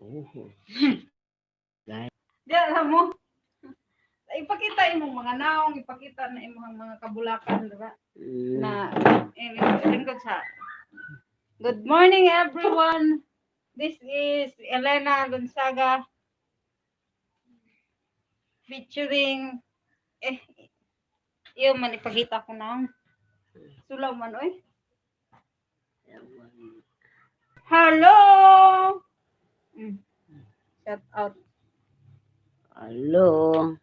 Oo. Di alam mo, ipakita imong mga naong, ipakita na imong mga kabulakan, diba? Na lingkod sa. Good morning everyone. This is Elena Gonzaga featuring iyo man ipakita ko na. Sulaw man oy. Hello. Shout out. Hello.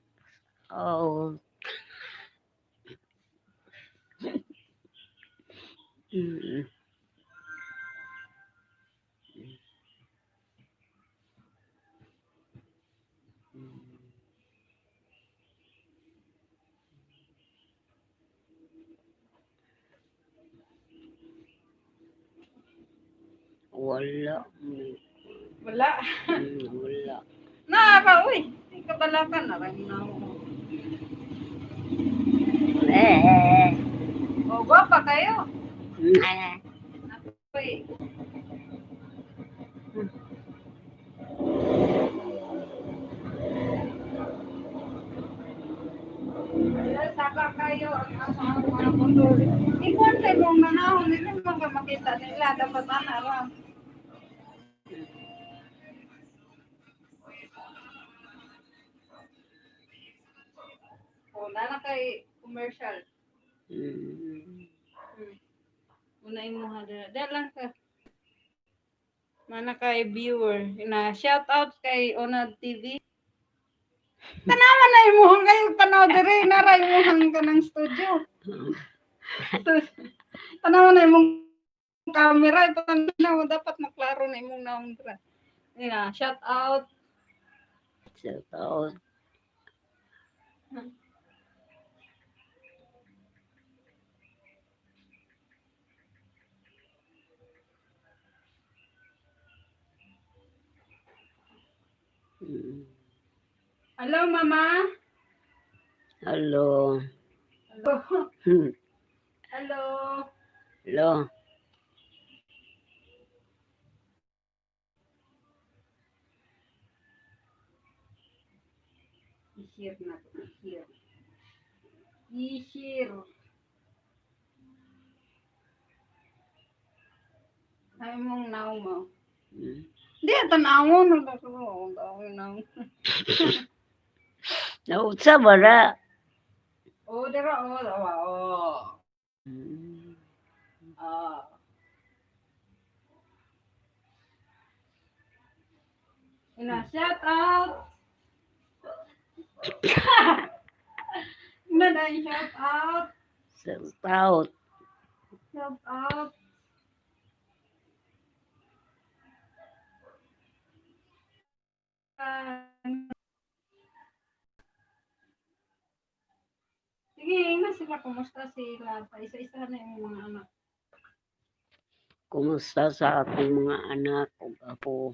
Oh. Wala. Wala. Wala. Naka uy. Kabalakan na rin na. O gwapa kayo. Uy. Saka kayo ang mga motor. Ikuan sa mong nanahon nila mga makita nila dapat alam. O nana kay commercial. Una imo hada. Dalang ka. Mana kay viewer. Na shout out kay Onad TV. Tanaman na imo kayo tanaw dire na ra imo hang kanang studio. Tanaw na imong camera tanaw dapat maklaro na imong naong dira. Ina, shout out. Shout out. Hello mama. Hello. Hello. Hello. Hello. Isir na to. Isir. Isir. Ay mong naw mo. Di tanawon na ko. Dawin nang. Nausa ba na? Oh, dira oh. Ina, shout out. Ina, shout out. Shout out. Shout out. Sige, na sila. Kumusta sila? Isa-isa na yung mga anak. Kumusta sa akong mga anak o apo?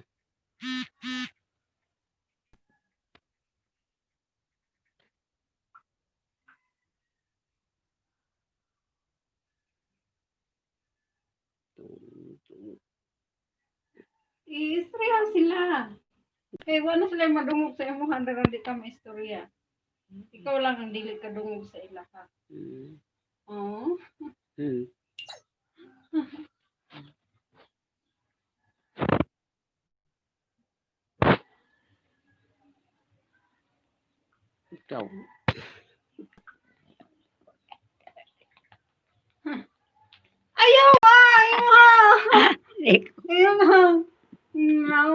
Istorya sila. Kaya wala sila madungog sa imo handa di ka maistorya. Ikaw lang ang dili ka dungog sa ila ka. Oh. Ikaw. Ayaw! Ayaw na.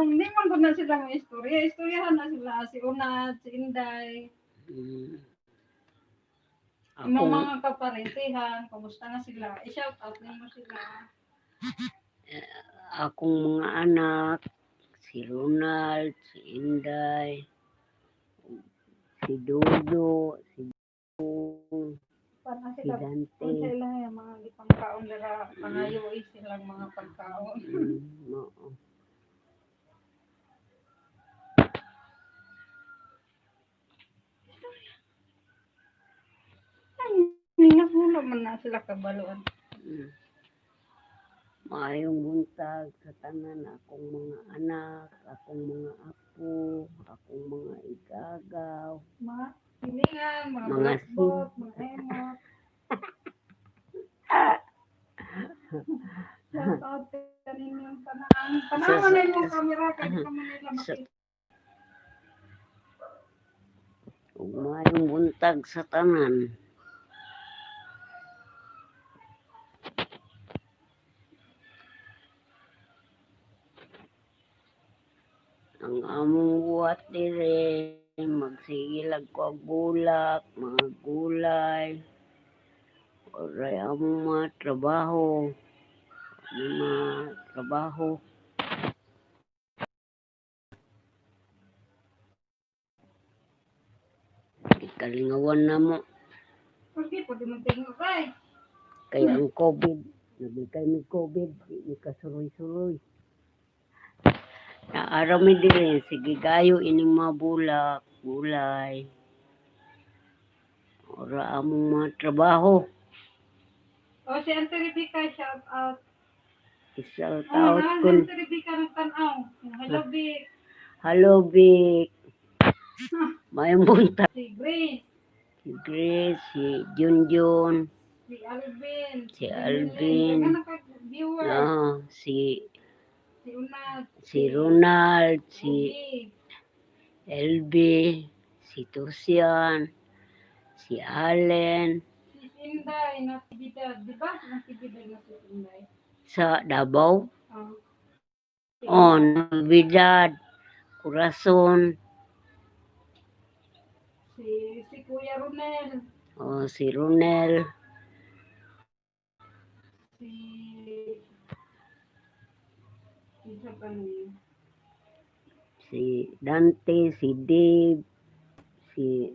Hindi man ko na sila may istorya. Istoryahan na sila. Si Unat, si Inday. Imong mga kaparintihan. Kumusta na sila? I-shout out nimo sila. Akong mga anak, si Ronald, si Inday, si Dodo, si Bong, si Dante. Kung sila yung mga ipangkaon nila, pangayoy silang mga pagkaon. Oo. Wala man na sila kabaluan. Maayong buntag sa tanan akong mga anak, akong mga apo, akong mga igagaw, Mga silingan, mga Mga blackbot, mga emot. Shout out ka ninyong tanang. Tanawa na yung camera kaya di ka man nila makita. ug maayong buntag sa tanan. Ang among buhat dire magsigilag ko og bulak, mga gulay, oray among mga trabaho, kalingawan na mo Kasi pwede mo tingnan kay. kay ang COVID, nabikay mi COVID, di kasuroy-suroy. Naaraw mi dire, sige gayo ining mga bulak, gulay. Ora among mga trabaho. O si Auntie Rebecca, shout out. Isang Oh, taot na kun. Auntie Rebecca nagtanaw. Hello, Vic. Hello, Vic. May munta. Si Grace. Si Grace, si Junjun, Si Alvin. Si Alvin. Alvin. Kaya naka-viewer. si Si Unat. si Ronald, si Ugi. LB, si Tusian, si Allen, Si Inday. Natibidad. Di ba? Natibidad na si Inday. sa Davao. Oh. Si Oh, Unat. Navidad, Corazon, Si Kuya Ronel. oh, si Ronel, Si... Isa pa niya. si Dante, si Dave, si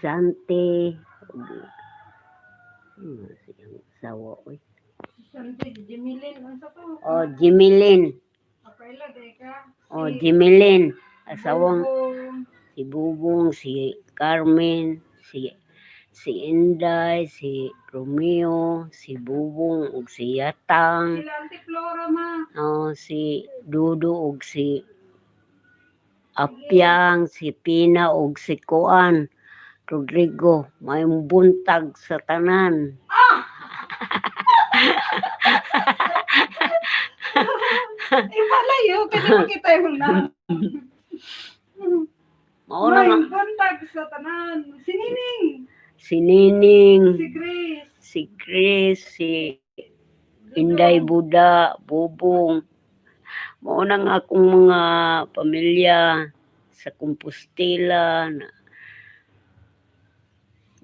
Santi, si ang asawa ko. Si Sandy. Si Jimilin. Ano sa to? Oh, Jimilin. Kapaila, Deka. Oh, Jimilin. Asawang Bubong. si Bubong, si Carmen, si Inday, si Romeo, si Bubong, ug si Yatang, Sila Auntie Flora, ma. oh, si Dudu, ug si Apyang, si Pina, ug si Kuan, Rodrigo. May buntag sa tanan. Malayo. Kaya makita yung na. Mauna May nga. buntag sa tanan. Si Nining. Si Nining, Si Grace. si Chris, si Inday Buda, Bubong. Mauna nga akong mga pamilya sa Compostela na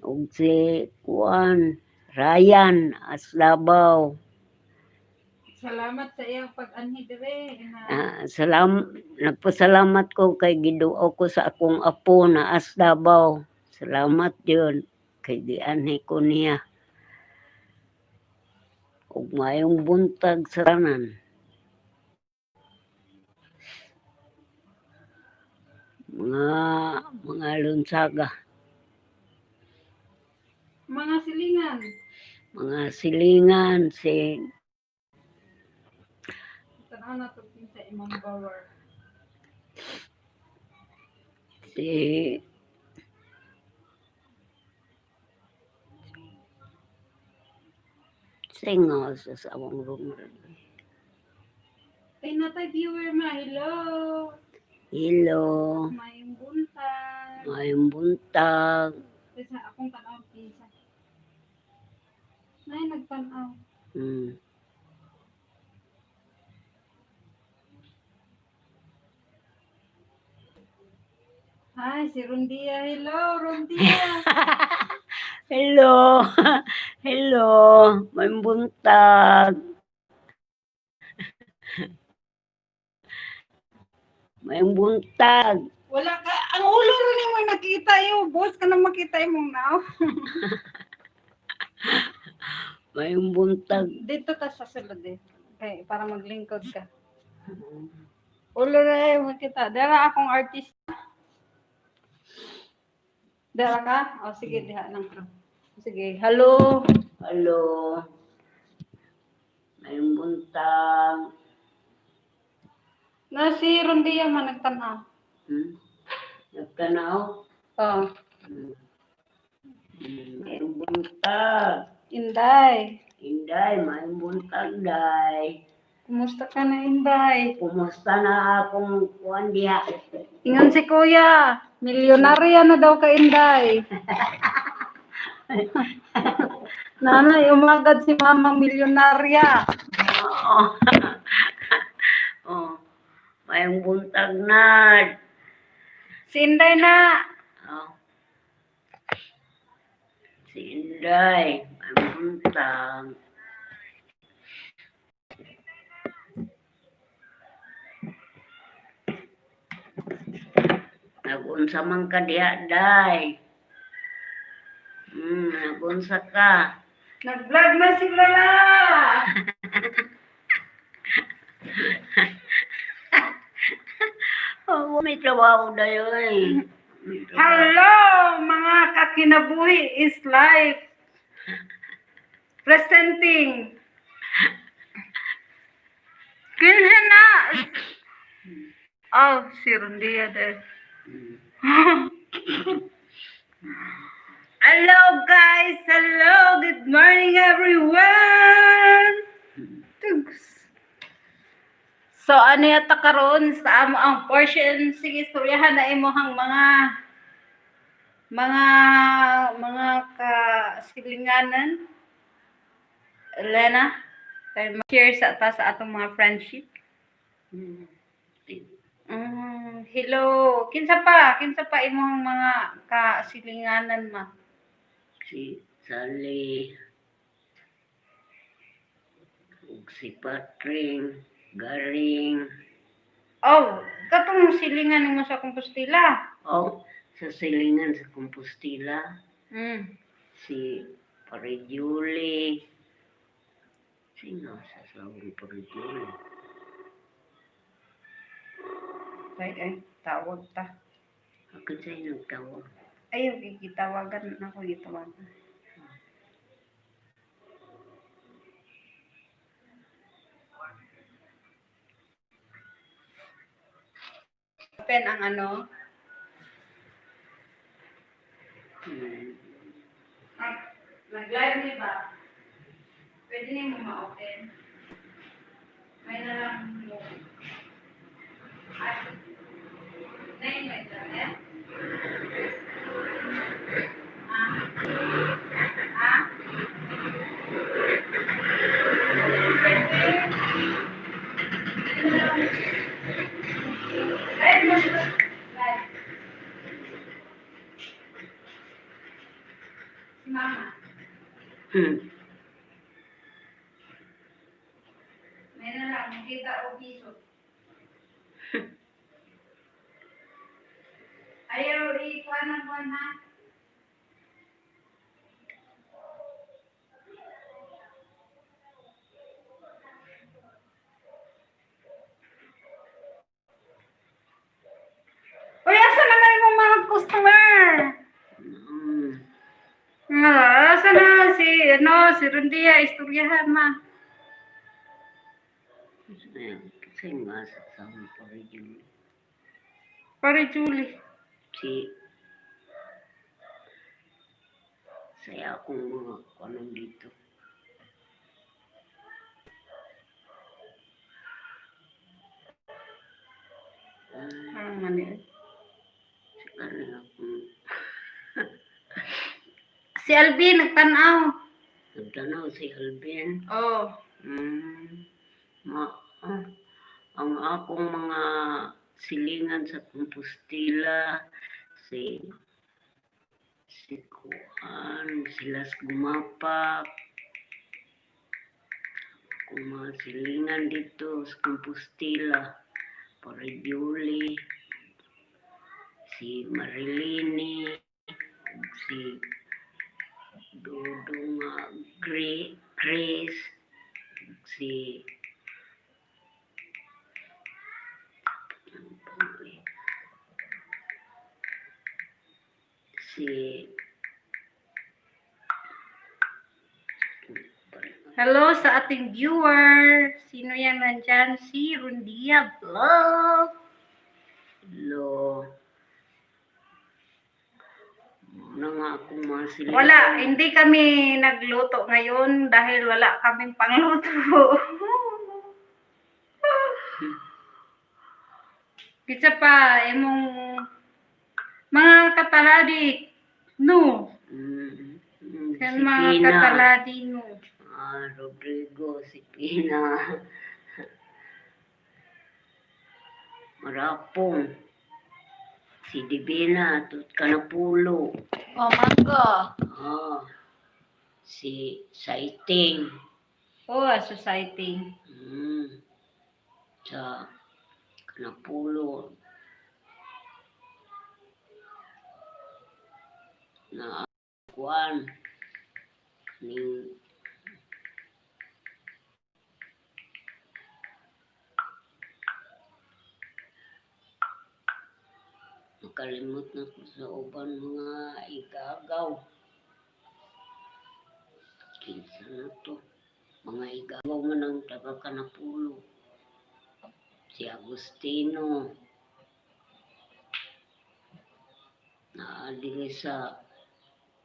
ug si Juan, Ryan, Aslabaw. Salamat sa iyang pag-anhi dire. Nagpasalamat ko kay Ginoo ko sa akong apo na Aslabaw. Salamat yun kay dianhi ko niya. Ug mayong buntag sa tanan. Mga lunsaga, Mga silingan. mga silingan, si Tanaw na to sa imong power. si Singaw sa sawang rumor. Ay, natay viewer ma. Hello. Hello, Mayong buntag. mayong buntag. Sa akong tanaw pinsa. Nay, nagtanaw. Hmm. Hi, si Rondia. Hello, Rondia. Hello, hello, mayong buntag. Mayong buntag. Wala ka. Ang ulo rin mo nakita yung boss ka na makita yung now. Mayong buntag. Dito ta sa sulod eh. Okay, para maglingkod ka. Ulo rin yung makita. Dara akong artista. Dara ka? O sige, diha lang ka. Sige, hello. Hello. Mayong buntag. Na si Rondia man nagtanaw. Nagtanaw? Oh, Mayroong buntag. Inday. Inday, mayroong buntag, day. Kumusta ka na, Inday? Kumusta na akong kuwan diha? Ingon si Kuya, milyonarya na daw ka, Inday. Nanay, umagad si Mama milyonarya. Oo. Oh, mayroong buntag na. Si Inday na. Oh. Si Inday, mayroong buntag. Nagunsa man ka diha, day. Nagunsa ka. Nag-vlog na si Lala. Oh, may trabaho dayo eh. Hello, mga kakinabuhi is life. Presenting. Kinsa na. Oh, si Rondia de. Hello guys, hello, good morning everyone. Tugs. So ano yata karon sa amo ang portion sige istoryahan na imohang mga kasilinganan. Elena, tayo share sa ta sa atong mga friendship. Hello, kinsa pa imong mga kasilinganan ma? Si Sally. Ug si Patring. Garing. Oh, katong silingan mo sa Compostela. Oh, sa silingan sa Compostela. Mm. Si Parijuli. Sino sa sawang Parijuli? Ay, tawag ta. Ako sa'yo nagtawag. Ayaw, gitawagan ako gitawagan. Open ang ano? Nag-live niya ba? Pwede niya mo ma-open. May na lang mo. Ay, name mo internet? Si Mama. May na lang, makita o piso. Ayaw, ikuha ng buwan ha. Uy, asa naman yung mga customer? Asa na si Rondia, istoryahan ma. Kasi nga sa sawang Parijuli. Pare Julie. Si saya akong mga kanon dito. Mani. Si kanila akong Si Alvin, nagtanaw. nagtanaw si Alvin. Oh. Ang akong mga silingan sa Compostela, si Kuan, silas gumapak, kung mga silingan dito sa Compostela, Parijuli, si Marilini, si Dudong Grace, si Hello sa ating viewer. Sino yan nandyan? Si Rundia Vlog. Lo. Muna nga akong masilip. Wala, hindi kami nagluto ngayon dahil wala kaming pangluto. Kita pa, imong mga kataladi, no? Kan Si mga Pina. kataladi, no? Rodrigo, si Pina. Marapong. Si Divina, Tut Kanapulo. Oh, mangga. Si Saiting. Oh, society. Sa Kanapulo. Na kuan. Ning makalimot na ko sa uban mga igagaw. Kinsa na to? Mga igagaw man ang taga Kanapulo. Si Agustino. Naadili sa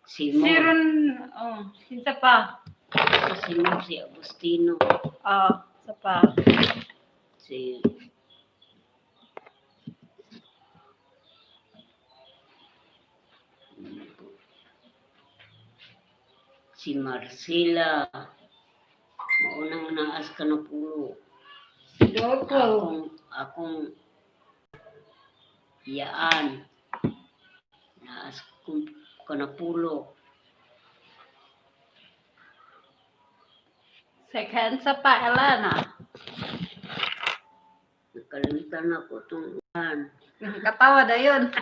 Simon. Siron, oh, sinsa pa? Sa Simon si Agustino. Sa pa. Si Marcela. Maunang naas Kanapulo. Loko. Akong yaan. Naas Kanapulo. Second sa pa, Elena. Nakalimutan ako itong yan. Katawa na yun.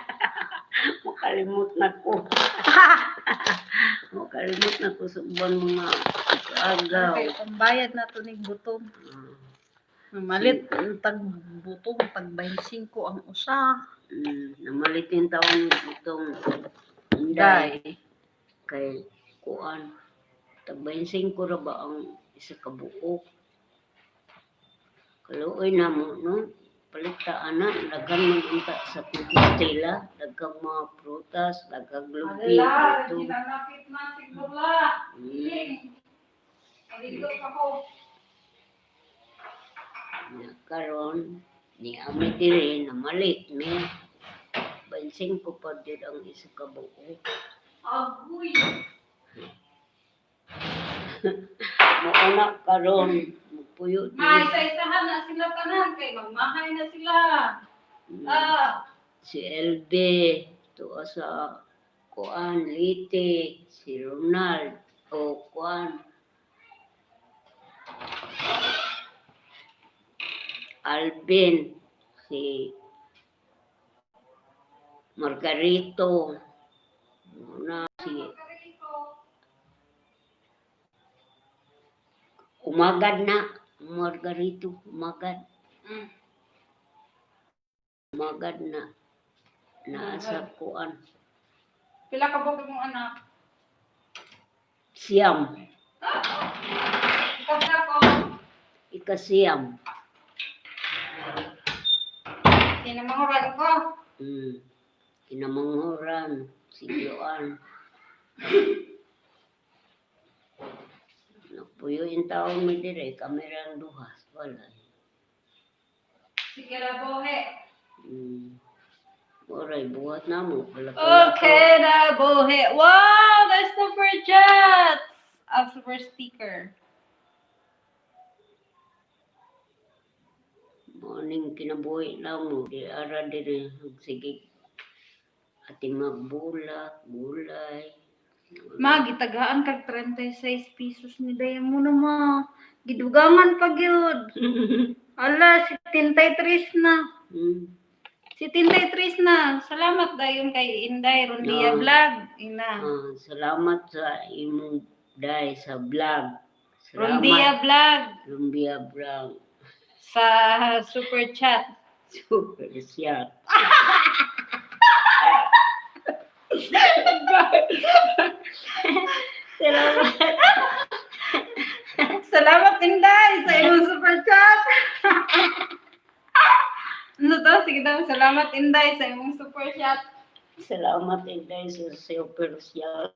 Makalimut na ko. Makalimut na ko sa uban mga agaw. Okay, pambayad na to ning butong. Malit, tag butong, tag 25 ang usa. Namalit yung taon itong Day. Kay kuan. Tag 25 ra ba ang isa ka buok. Kaluoy na mo, no? Palitaan na, dagang magunta sa Compostela, dagang mga prutas, dagang lubi. Alala, ginanapit na sigula. Alito pa ko. Karon ni ami diri na malit me. 25 pa din ang isa ka buok. Agoy. Mauna karon puyo May isa-isahan na sila tanan kay magmahay na sila. Si LB tuwa sa kuan Lite, si Ronald o kuan Alvin, si Margarito, na si Umagad na, Margarito, umagad. Umagad na. Nasa kuan. Pila ka bog mong anak? Siyam. Ikaw ko. Ikasiyam. Kinamangurag ko. Kinamanghuran. Si Joan. Puyo yung taong may dire, kamerang duhas, wala. Sige na bohe. Oray, buhat na mo. Okay na bohe. Wow, that's super chats. A super sticker. Morning kinabuhi na mo. Di ara dire, sige. Ati magbulak, gulay. Ma, gitagaan kag 36 pesos ni dayon mo na ma. Gidugangan pa gyud. Ala, si 33 na. Si 33 na. Salamat dayon kay Inday Rondia Vlog. Ina. Salamat sa imong day sa vlog. Rondia Vlog. Rondia Vlog. Sa super chat. Super chat. Salamat. Salamat Inday sa imong super chat. Ano to? Sige daw. Salamat Inday sa imong super chat. Salamat Inday sa super siya.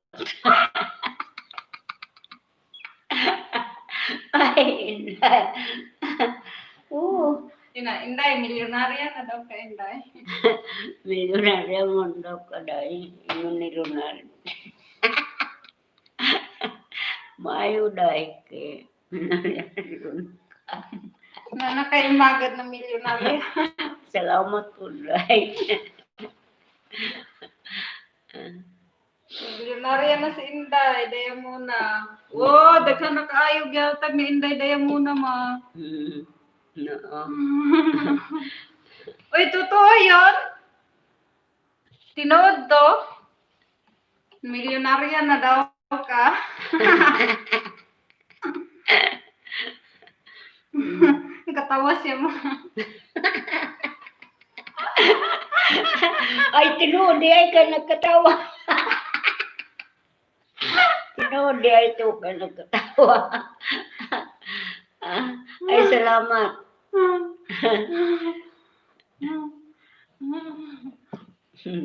Ay, Inday. Inday, milyonarya na daw ka Inday. Milyonarya mo daw ka dahil. Yung milyonarya. Maayo dahil kay Na nakaimagad na milyonarya. salamat po dahil. Milyonarya na si Inday, daya muna. Oh, daghan na kaayog yata ni Inday, daya muna ma. No. Uy, totoo yun? Tinood to? Milyonarya na daw ka. Katawa siya mo. Ay, tinuod ay ka nagkatawa. Tinuod ay ito ka nagkatawa. Ay, salamat.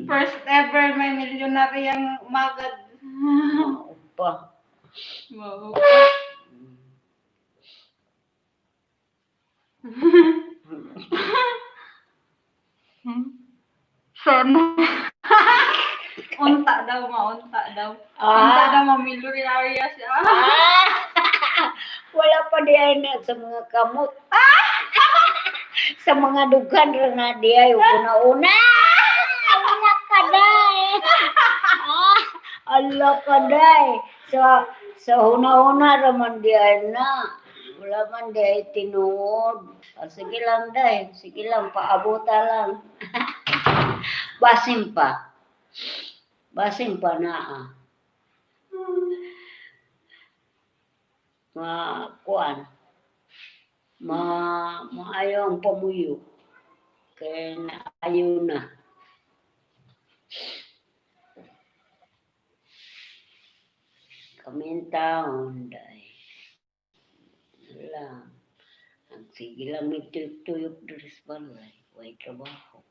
First ever may milyonaryang magad. Upa. Wow. Sana. Unta daw, maunta daw. Unta daw, mamilyonarya siya. Wala pa diyan na sa mga kamot. Sa mga dugan na diay una-una. Wala ka day. Allah ka day. Sa una-una raman diay na. Wala man diay tinuod. Sige lang day. Sige lang, paabuta lang. Basim pa. Basim pa na kuan. Maayaw ang pamuyo. Kaya naayaw na. Kaming taon, day. Wala. Sige lang may tuyok-tuyok dari sa balay. Huwag trabaho.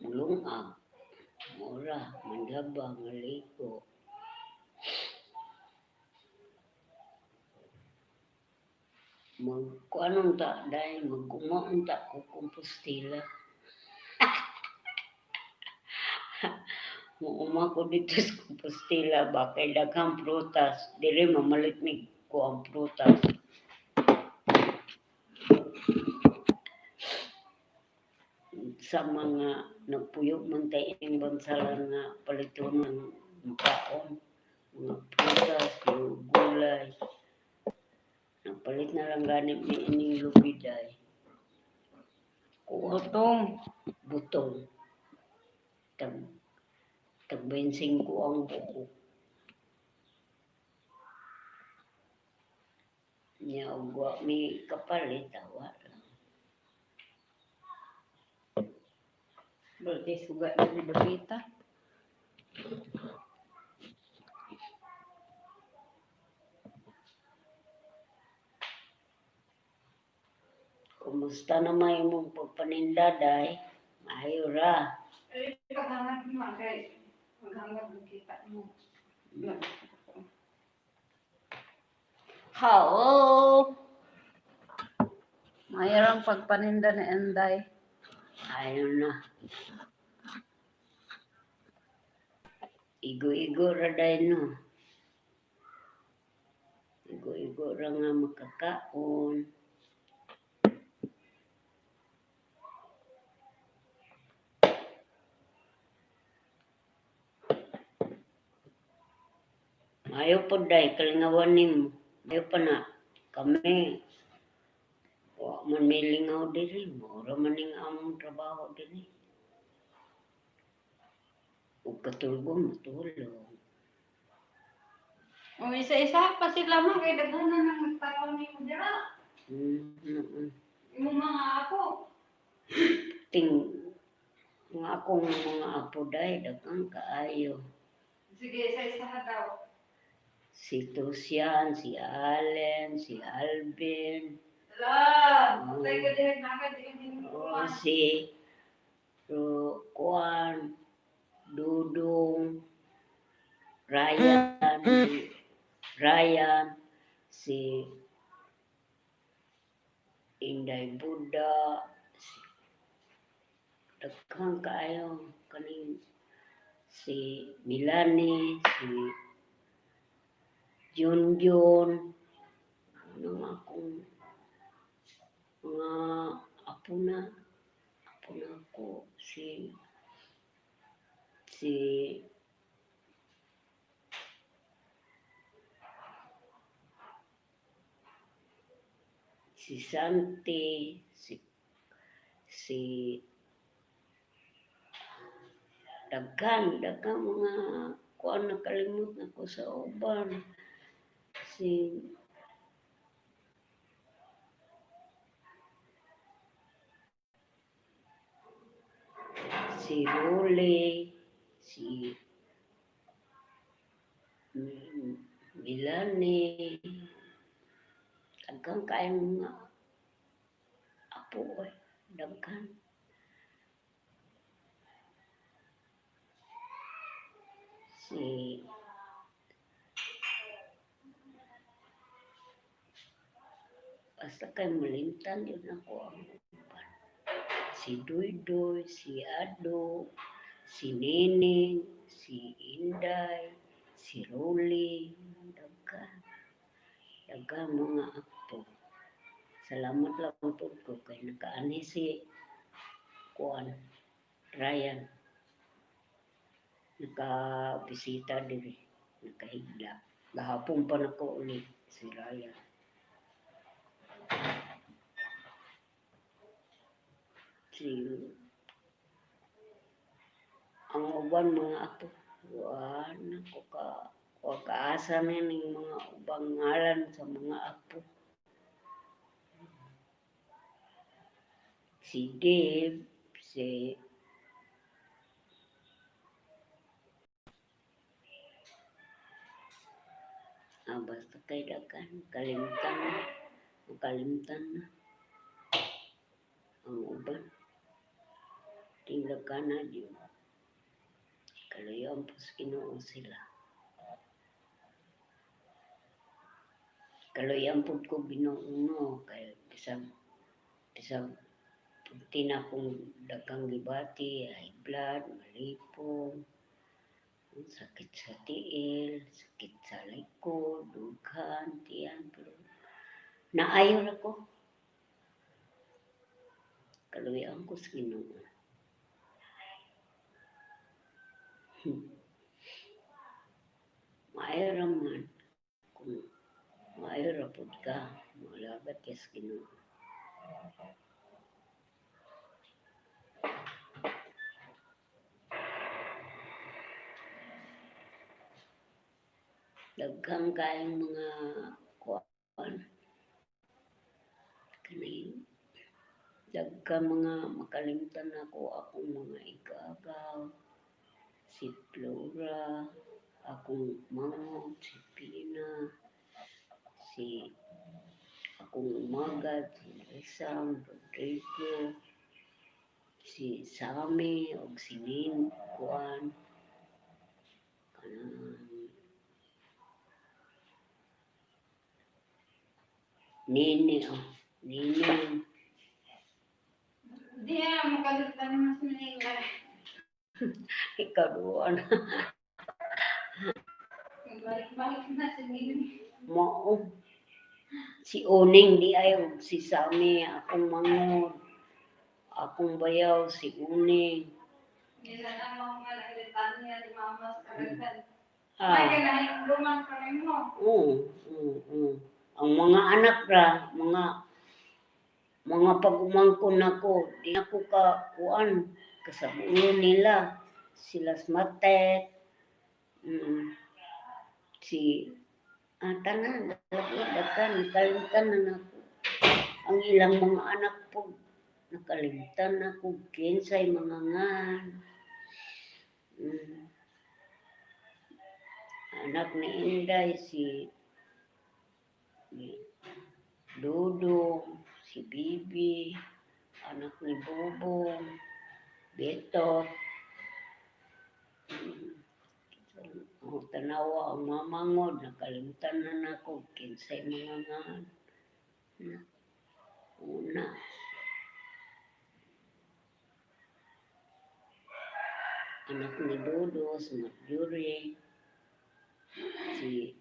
Mulungag. Mura. Mandaba. Maliko. Magkuanong ta dahil magkumaon ta ko kompostila. Muuma ko dito sa kompostila ba kay daghang prutas. Dili mamalit ko ang prutas. Sa mga nagpuyog man tayo ng bansalan na paliton ng makaon. Mga prutas, mga gulay. Napalit na lang ganit ni ining lubiday. Butong. Butong. Tag-bensing ko ang buko. Niya ugwa mi kapalit awa lang. Berarti suga dari Babita. Kumusta naman imong pagpaninda day? Maayo ra. Paghangat mo kay maghangat mo kita mo. How? Mayroong pagpaninda ni Inday. Ayaw na. Igo-igo ra day no. Igo-igo ra nga makakaon. Ayaw po day, kalingawan nimo. Ayaw pa na. Kami. Wa man may lingaw diri. Maura man ning among trabaho diri. Ug katulbong matulog. O isa-isa pa sila man kay daghanan nang nagtakaw ni mo dira. Imong mga apo. Nga akong mga apo day, daghang kaayo. Sige, isa-isa daw. si Tusian, si Allen, si Alvin, Patay ka din, nakad din. si Kuan, Dudong, Ryan, si Inday Buddha, si daghang kaayo kaning si Milani, si Junjun, ano akong mga apo na ako, si Santi, si daghan mga kuan nakalimot na ko sa uban. Si Role, si Milani, daghan kayong mga apo daghan. Basta kay malimtan yun ako ang uban. Si Duydoy, si Ado, si Neneng, si Inday, si Rolly, daghan mga apo. Salamat lang po ko kay nakaani si Kuan, Ryan. Nakabisita diri, nakahigla. Gahapon pa na ko ulit si Ryan. Ang uban mga apo, kaasa na ng mga ubang ngalan sa mga apo. Si Dave, basta kay daghan, kalimtan na. Ang uban, tinglag ka na yun. Kalayan po sa Ginoo sila. Kalayan po ko Ginoo kay bisag tina kong dagang gibati, high blood, malipong, sakit sa tiil, sakit sa likod, dughan, tiyan, pero naayon ako. Kalayan ko sa Ginoo. Maayo raman kung maayo rapod ka, malagat ka sa Ginoo. Daghang kayong mga kuan kani daghang mga makalimtan ako akong mga igagaw, si Flora, akong mangod, si Pina, si akong umagad, si Rizam, Rodrigo, si Sami, o si Nin, Juan, Nini. Di makalitan mas Manila. Ikaw doon. Balik na si Nini. Mao. Si Uning di ayaw, si Sami, akong mangod, akong bayaw, si Uning. Minsan ang mga nalitan niya ni Mama sa kagad. May kanahin lumang kami mo. Oo. Ang mga anak ra, mga pag-umangkon ako, di ako kuan kasabuo nila. Sila Smatet, si tanan, nakalimutan na ako. Ang ilang mga anak po, nakalimutan ako, kinsay mga ngan. Anak ni Inday si Dudong, si Bibi, anak ni Bubong, Beto. Tanawa ang mamangod, nakalimutan na nako, kinsay mga nga. Una. Anak ni Dodo, si Marjorie, si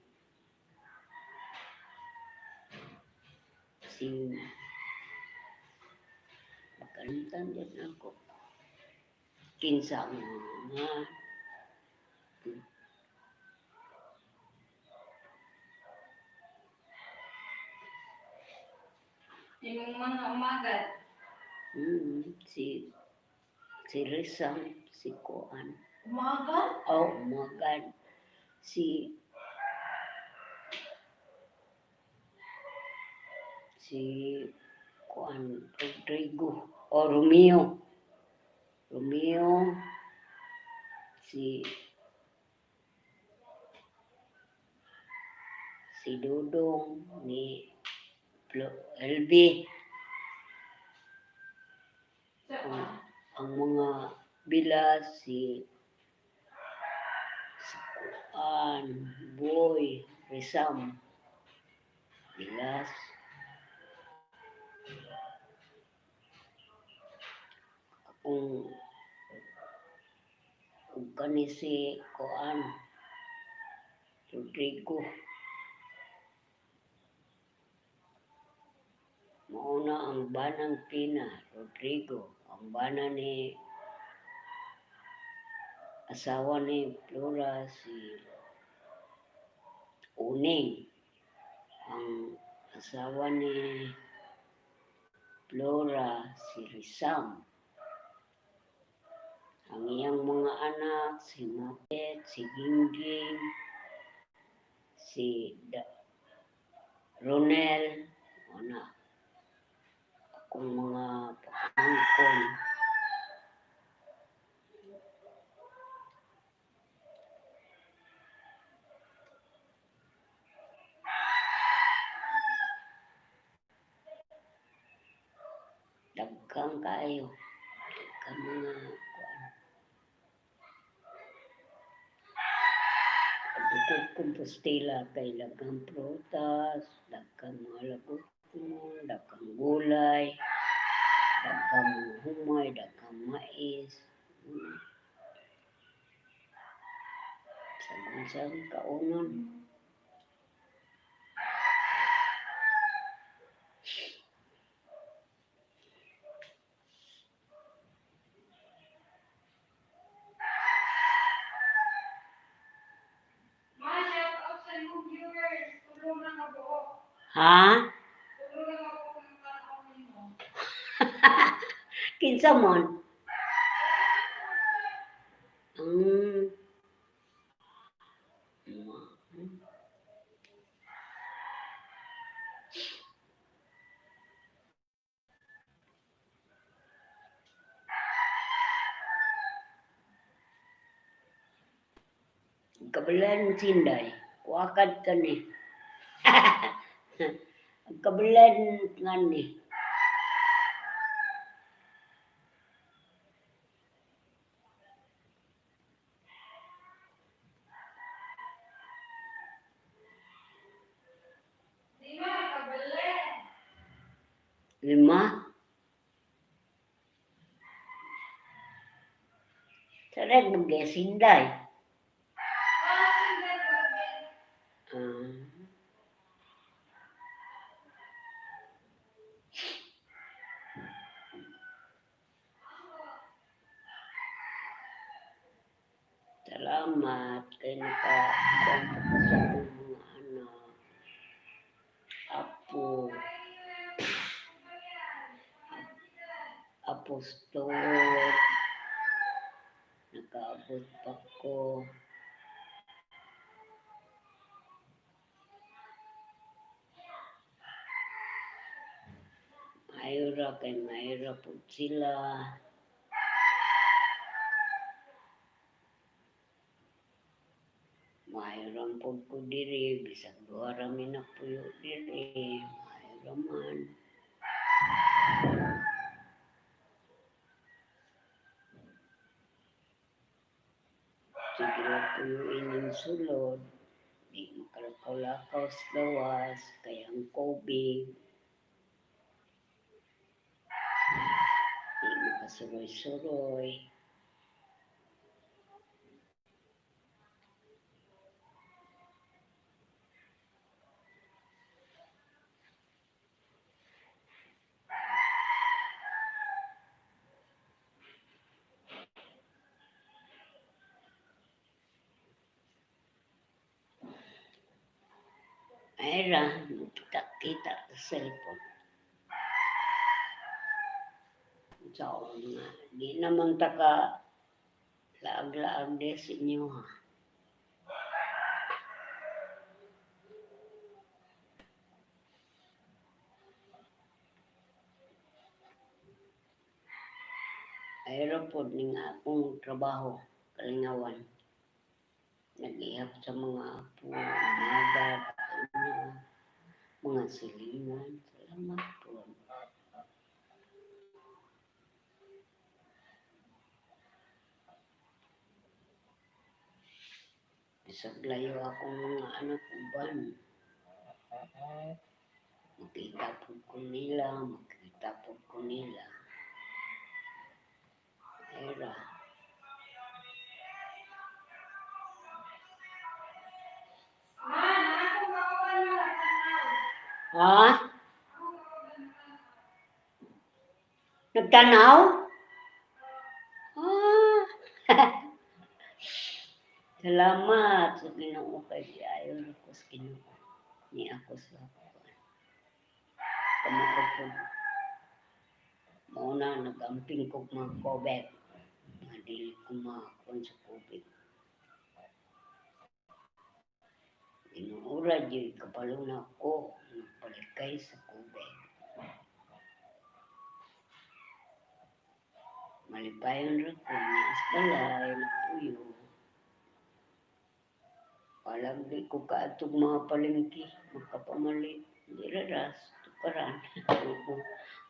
makalimutan din ako. Kinsa ang mga Yung mga umagat. si Rizal, si Koan. Umagat? Umagat. Si Koan Rodrigo. Romeo. Si Dudong ni LB. Ang mga bilas si Koan, Boy, Rizam, bilas. Kung kani si Koan Rodrigo. Mauna ang banang Pina, Rodrigo. Ang bana ni asawa ni Flora si Uning. Ang asawa ni Flora si Rizam. Ang iyang mga anak si Mapet, si Gingging, si Ronel, akong mga pangkon. Dagkang kayo. Dagkang mga kuan. Dagkang Compostela kay daghang prutas, daghang mga laguton, daghang gulay, daghang humay, daghang mais. Sa kaunon. Ha? Kinsa man? Kabelan Sinday. Wakad ka ni. Kabelan nga ni. Lima? Sarag mag-Sinday. Salamat kay naka-kuwan sa mga anak. Apostol. Nakaabot pa ko. Mayra po sila. Mayroon po ko diri, bisag duha rami na puyo diri, mayroon man. Sige lang puyo ining sulod, di makalakaw-lakaw sa gawas, kaya ang COVID, di makasuroy-suroy. Ay ra, kita-kita sa cellphone. So, nga, di naman taka laag-laag de sa inyo ha. Ayro po ning akong trabaho, kalingawan. Nag-ihap sa mga apo, umagat, mga silingan. Salamat po. Bisag layo akong mga anak uban. Makita po ko nila, makita po ko nila. Ayra. Ha? Nagtanaw? Ah. Salamat sa Ginoo kay ayon ko sa Ginoo. Ni ako sa kamakapod. Mauna nagamping ko mga COVID. Mga dili ko makakon sa COVID. Inuura dyan kapalo na ako. Nagpalikay sa COVID. Malipayon rin ko niya asbalay na puyo. Walang di ko kaatog mga palengke. Makapamalit. Hindi raras. Tukaran.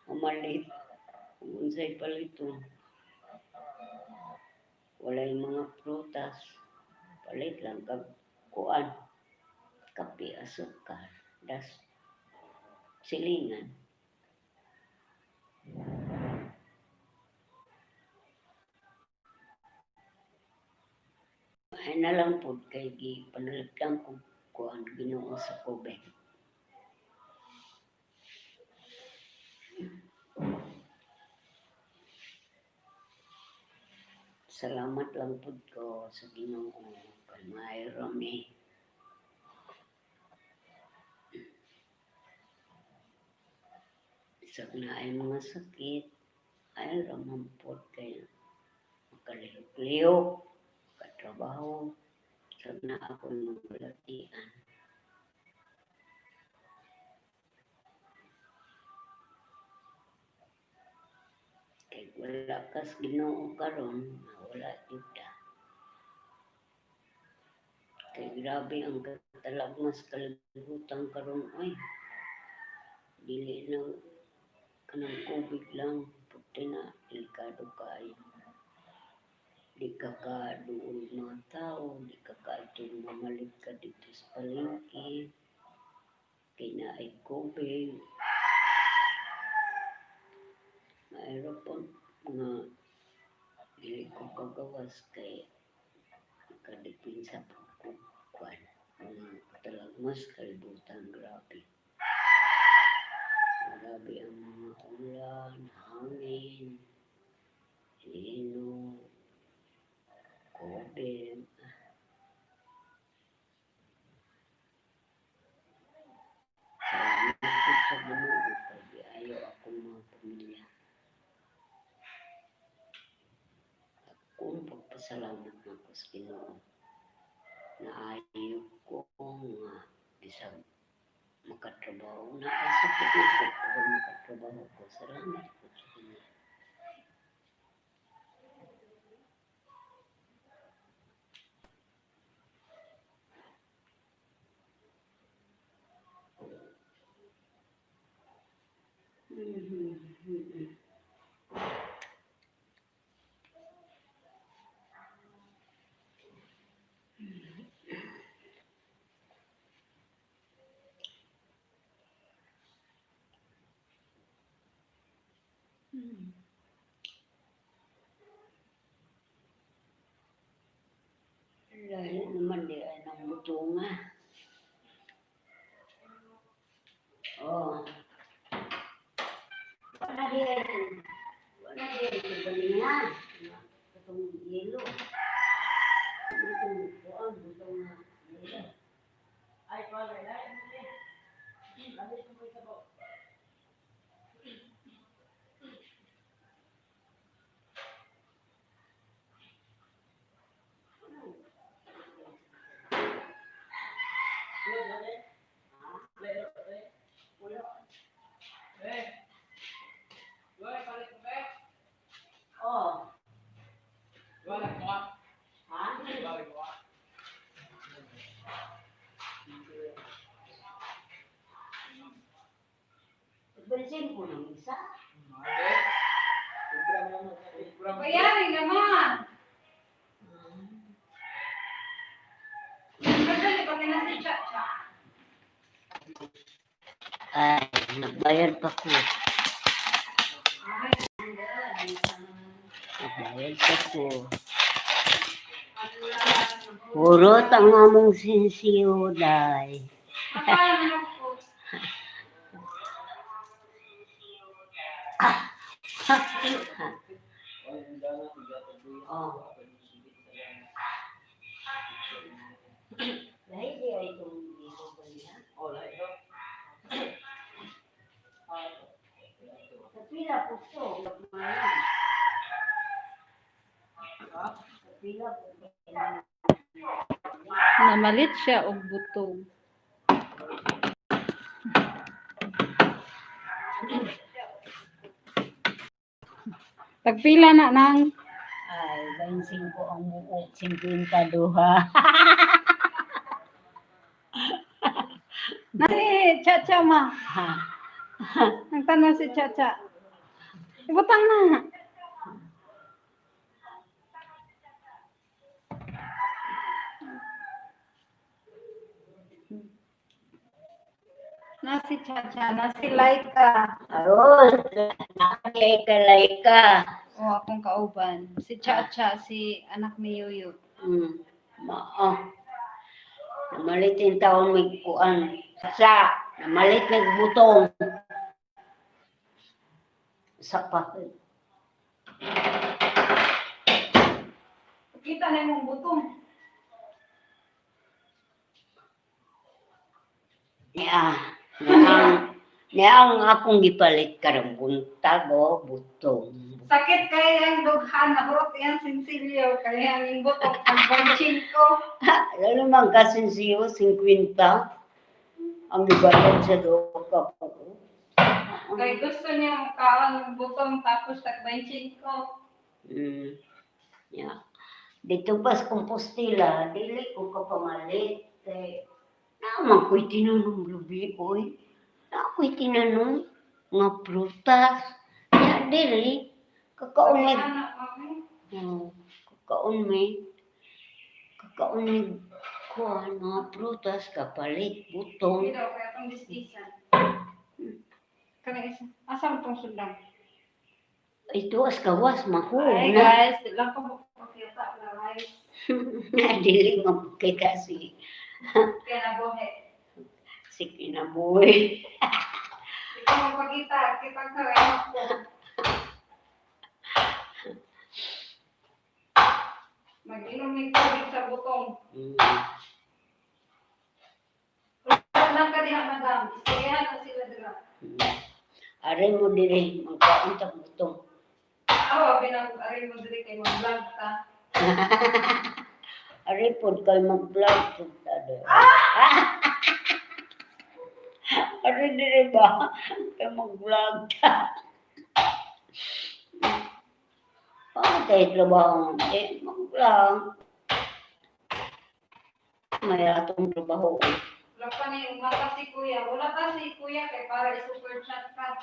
Mamalit. Kung unsay paliton. Walay mga prutas. Palit lang kag kuan. Kape, asukar. Das. Silingan. Ay na lang po kay panalitan ko kuan Ginoo sa COVID. Salamat lang po ko sa Ginoo kay mayroon isag na ay mga sakit ay ramang po kay makalihok-lihok katrabaho isag na ako ng balatian. Kay wala kas Ginoo karon wala juta. Kay grabe ang katalagmas kalibutan karon ay dili na kanang COVID lang puti na delikado kayo. Di ka kaduol mga tao, di ka kaatong mamalit ka dito sa palengke, kay na ay COVID. Mayroon po mga dili ko kagawas kay kadipinsa po ko kwan. Mga katalagmas kalibutan grabe. Grabe ang mga ulan, hangin, ilino, COVID. Salamat po sa Ginoo kay ayaw akong mga pamilya. Akong pagpasalamat na ko sa Ginoo na ayaw ko nga isang makatrabaho na sa pagkakot ko makatrabaho ko. Salamat po sa Ginoo. Layo naman di ay nang butunga. Oh. Wala di ay galingan. Itong yelo. Itong buwan, butong yelo. Ay, pala, oh. Ha? Bensin po ng isa. Bayarin naman. Madali pa rin si Chacha. Ay, nagbayad pa ko. Nagbayad pa ko. Puro ang among sinsiyo, day. Oh. Dahil di ay itong dito ba niya? Sa pila po ito, magmayan. Sa pila po ito. Namalit siya og butong. Tagpila na nang Ay, 25 ang buo, 52. nani Chacha ma. Ha? Ang tanong si Chacha. Ibutang na. Na si Chacha, na si Laika. Aron, nakakay-kalay-ka. O akong kauban. Si Chacha, si anak ni Yuyu. Mao. Namalit yung taon may kuan. Sa, namalit nagbutong. Sa pa. Kita na mong butong. Niya ang akong gipalit karang buntag o butong. Sakit kaya ang dughan na hurot yan sinsilyo. Kaya ang butong ang banching ko. Lalo man kasinsiyo, 50. Ang gibayad sa doka po. Kaya gusto niya makaon ng butong tapos tagbanching ko. Yeah. Dito pas Compostela, dili ko kapamalit. Kaya naman ko'y tinanong lubi, oy. Ako'y tinanong nga prutas. Ya, dili. Kakaon may... Kakaon may kuha nga prutas, kapalit, butong. Hindi daw, kaya itong distisan. Kanang isa. Asa mo itong sundang? Ito, as kawas, maho. Ay guys, lang ko makakita na guys. Dili mapakita si Kaya nabuhi. kinabuhi. Ikaw magpakita, kita ka rin ako. Mag-inom ng tubig sa butong. Wala ka diha, madam. Isayahan na sila dira. Aray mo diri, magkaon ta butong. Ako, pinag-arin mo diri kay mag-vlog ka. Aray po kay mag-vlog po tada. Aray diri ba? Kay mag-vlog ta. Tayo trabaho. Mag-vlog. May atong trabaho. Wala pa ni umata si kuya. Wala pa si kuya kay para i-super chat ka.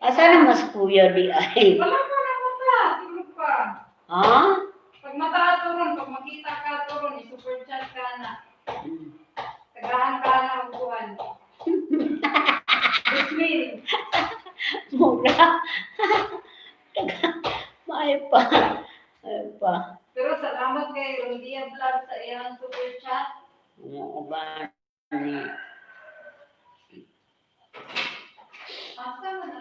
Asa na mas kuya di ay? Wala pa na mata. Tulog pa. Ha? Pag mata turon, pag makita ka turon, i-super chat ka na. Tagahan ka na upuan. Bismil. Mura. May pa. May pa. Pero salamat kay Rondia Vlog sa iyang super chat. Oo ba ni? Asa mo na?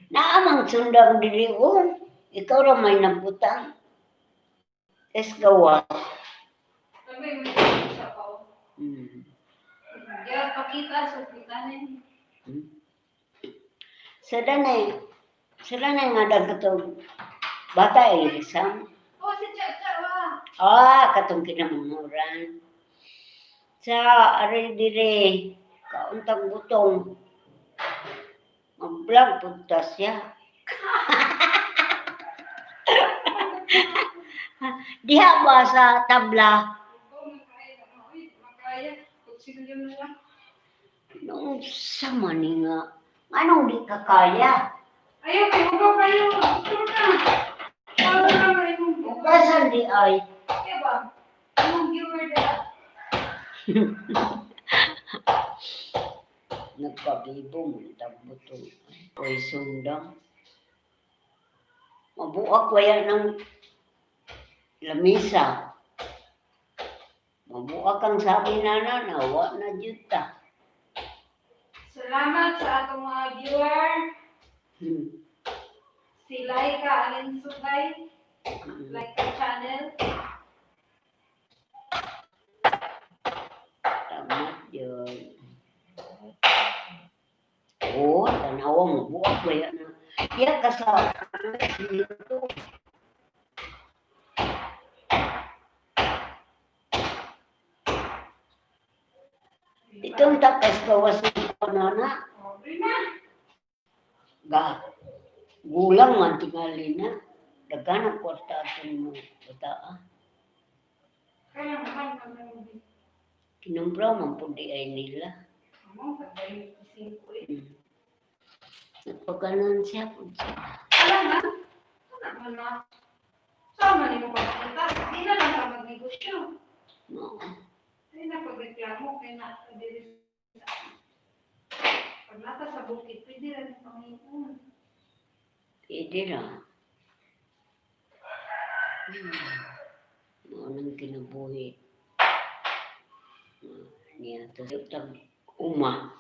Naamang sundang dilion. Ikaw ra may nabutang. Es gawa. Sabi mo siya pa. Diya pakita sa pitanin. Sila na nga dagkatong bata isang. Oh, si Chacha wa. Katong kinamunguran. Sa ari dire kauntang butong. Mag-vlog punta siya. Diha ba sa tabla? Makaya. Kutsilyo na lang. Nung sama ni nga. Anong di ka kaya? Ayaw kayo, huwag kayo. Ito na. Paano na kayo? Kasan di ay? Kaya ba? Anong viewer na? Nagpabibo mo buto. Oy sundang. Mabuak waya ng lamisa. Mabuak ang sabi na wa na juta. Salamat sa atong mga viewer. Si Laika Alinsugay. Laika channel. Tamat yun. Tanawa mo. Buak waya na. Iya ka sa dito. Itong takas gawas ng panana. Ga. Gulang man tingali na. Dagana kwarta atin mo. Bata Kaya naman kami. Kinumpra man po di ay nila. Among pagdaling ising ko eh. Nagpaganon siya po siya. Alam na. Ano man na. Sama ni mo pagkita. Di na lang ka magnegosyo. No. Di na pagreklamo. Kaya na. Pag nata sa bukid, pwede rin ang Panginoon. Pwede lang. Anong kinabuhi? Niya, tapos uma.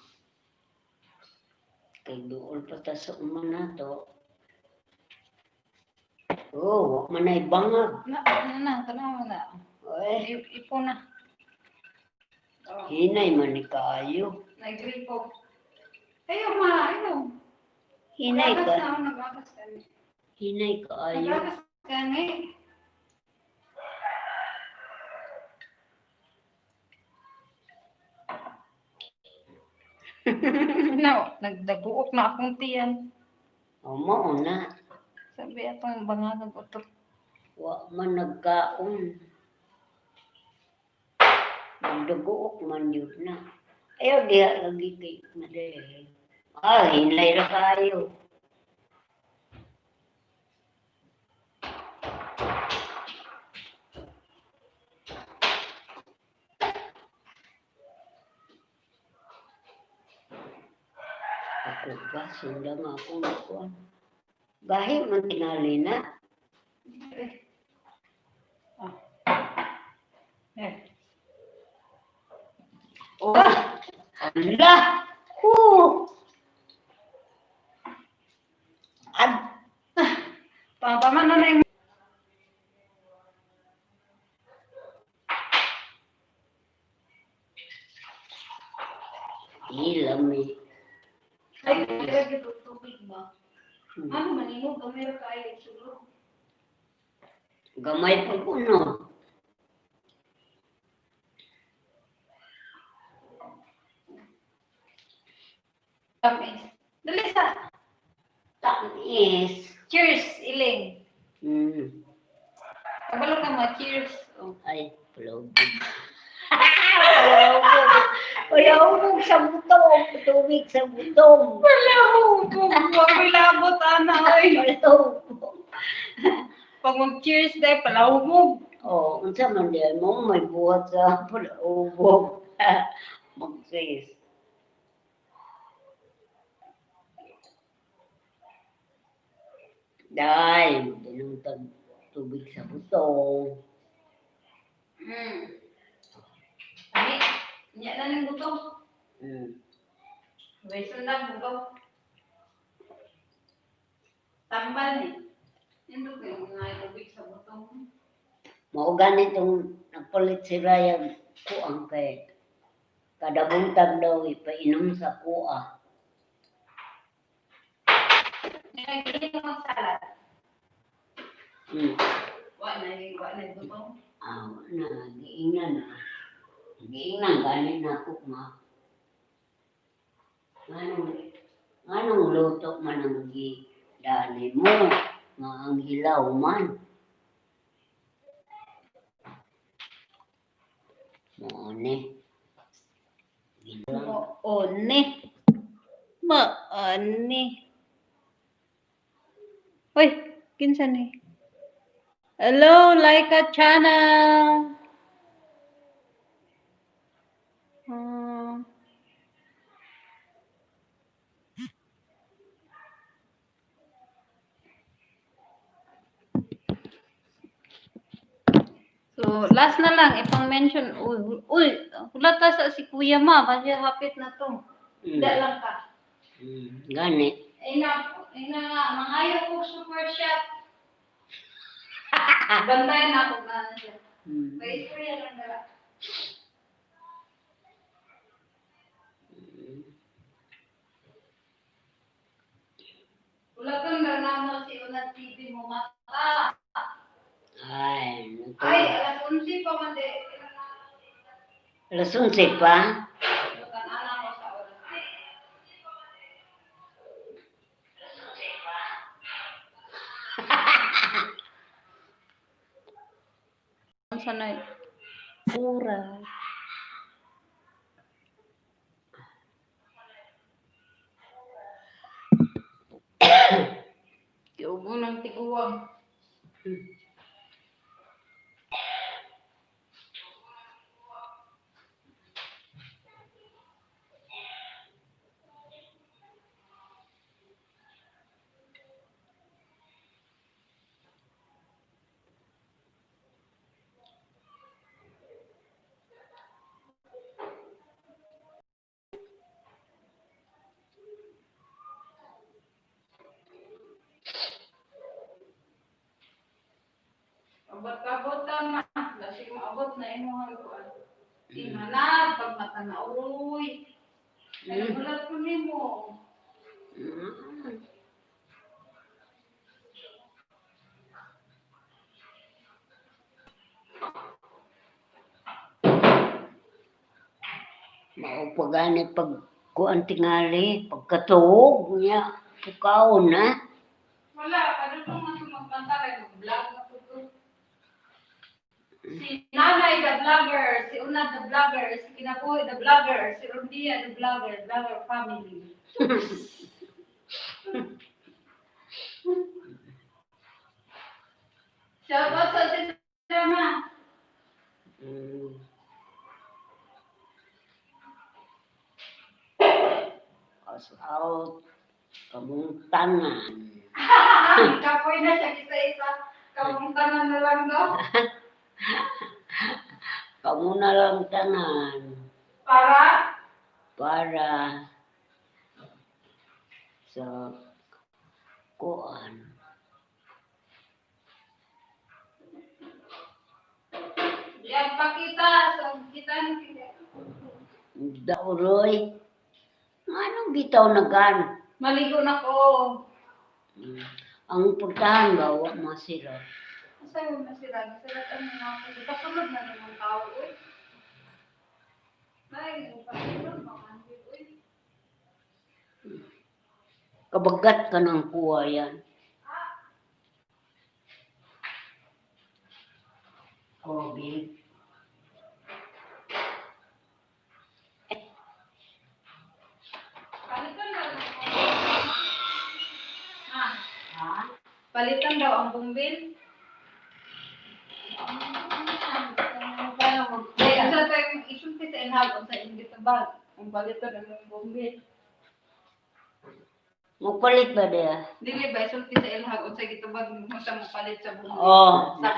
Kay doon pa ta sa uma na to. Wak man ay bangag. Tanaw na. Oy, Ipo na. hinay man ni kaayo. Nag-gripo. Ayaw ma, ayaw. Hinay Nag-agas ka. na ako, nag-agas kami. Hinay kaayo. Nag-agas kami. No, nagdaguok na akong tiyan. Mao na. Sabi atong bangagan ko to. Wa man nagkaon. Nagdugook man yun na. Ayaw diha lagi kay madali. Hinay ra kayo. Ako ba, sundang ako nakuha. Gahi man tingali na. Hala! Paman na yung Ilami. ay, lagi ito tubig ba? Ano maninog, kamera kayo siguro. Gamay po ko, no? Tamis. Dali sa. Tamis. Cheers, Iling. Hmm. Kabalo ka mo, cheers. Ay, pulog. Palahubog sa butong. Tubig sa butong. Palahubog. Huwag ko'y labot, ana. Palahubog. Pag mag-cheers day, palahubog. Oh, unsa man diyan mo may buhat sa palahubog. Mag-sis. Dahil, dinong tubig sa butong. Ani, niya na ng butong. Hmm. May sundang butong. Tambal ni. Hindi ko yung mga tubig sa butong. Mao ganitong nagpalit si Ryan kuang kay kada buntag daw ipainom sa kuha. Nagiging mga salad. Hmm. Wa na butong. Giingnan na. Giingnan ganin na ko ma. Anong luto man ang dani mo? Nga ang hilaw man. Maone. Maone. Maone. Hoy, kinsa ni? Hello, Laika channel. So, last na lang, ipang-mention. Uy, hulata sa si Kuya Ma, kasi hapit na to. Hindi lang ka. Gani. Nga, mangayo ko super shot. Bantayan ako na siya. May istorya lang dala. Ulakan na naman si Unat TV mo mata. Ay, Ay, alas 11 pa man de. alas 11 pa? Bukan anak ko sa oras. Ang sanay. Pura. Yung unang tiguwag. Abot-abot na. Lasing maabot na inuhan ko. Imanag, pag mata na uy. Nagulat ko nimo. Mao pa gani pag kuan tingali, pagkatuog niya, pukaon na. Wala, ano itong mas magbanta kayo, vlog na po ito. Si Nanay the vlogger, si Una the vlogger, si Kinapoy the vlogger, si Rondia the vlogger, vlogger family. Shout out sa sinama. As out, kamong tanan. Kapoy na siya isa-isa. Kamuntanan na lang daw. Kamu na lang tanan. Para sa kuan. Yan pakita. So, kita Dauroy. Anong bitaw na gan? maligo na ko. Ang putahan ba, wa masira. Sa'yo na sila. Nasilatan mo na ako. Kasunod na naman tao. Uy. Ay, pasunod makandit. Uy. Kabagat ka ng kuha yan. Oh, big. Ha? Palitan daw ang bumbil. Kaya sa tayong isulti sa inhag o sa hindi tabag. Ang palitan ang bumbil. Mupalit ba dia? Dili ba isulti sa ilhag o sa gitabag mo sa mapalit sa bumbil. Oh, Sa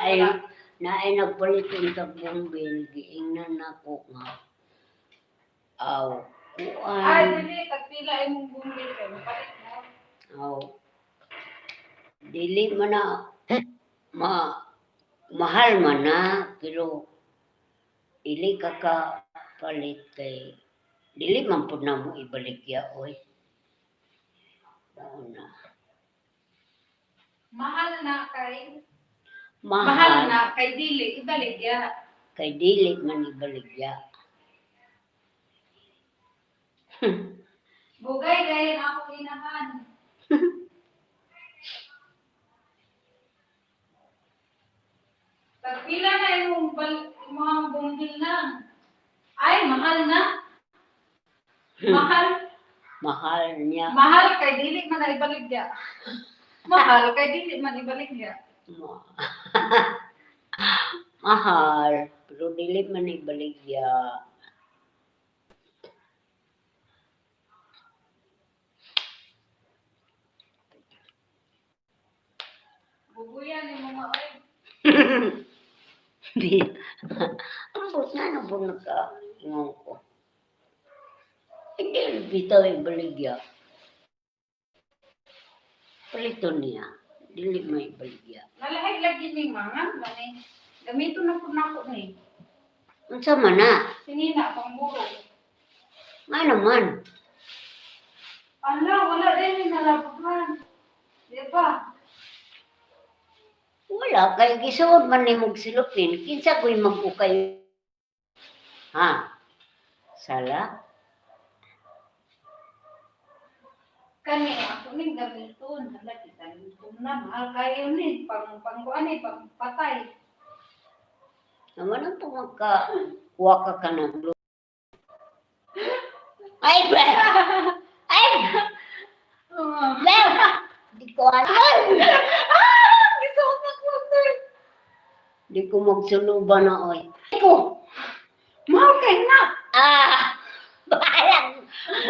naay nagpalit yung tagbumbil, giingnan nako nga. Aw, kuan. dili tagpila imong bumbil kay mapalit mo. Aw. Dili man na mahal man na, pero dili ka palit kay dili man pud na mo ibalik ya oy. Mao na. Mahal na kay Mahal na kay dili ibalik ya. kay dili man ibalik ya. Bugay gay na ako inahan. Tagpila na imong mga bumbil na. Ay, mahal na. Mahal. Mahal niya. Mahal kay dili man na ibalik ya. Mahal kay dili man ibalik ya. Mahal, pero dili man ibalik ya. Bubuyan ni mga ay. Ambot na po naka-ingon ko. Hindi bitaw ibaligya. Paliton niya. Dili may ibaligya. Nalahig lagi ni mga mani. Gamito na po nako ni. Unsa man na? Sinina pang buro. Nga naman. Wala din ni nalabuhan. Di ba? Wala. Kaya gisuod man ni mong silupin. Kinsa ko'y mag-ukay. Ha? Sala? Kani ako ning gamiton. Hala kita na mahal kayo ni. Pangkuan ni, pang patay. Naman ang pumagka-kuha ka ng lupa. Ay, ba? Ay! Ba? Di ko alam. Gisuot ako sir. Di ko magsuluban na, oy. Di ko. Mahal kay na.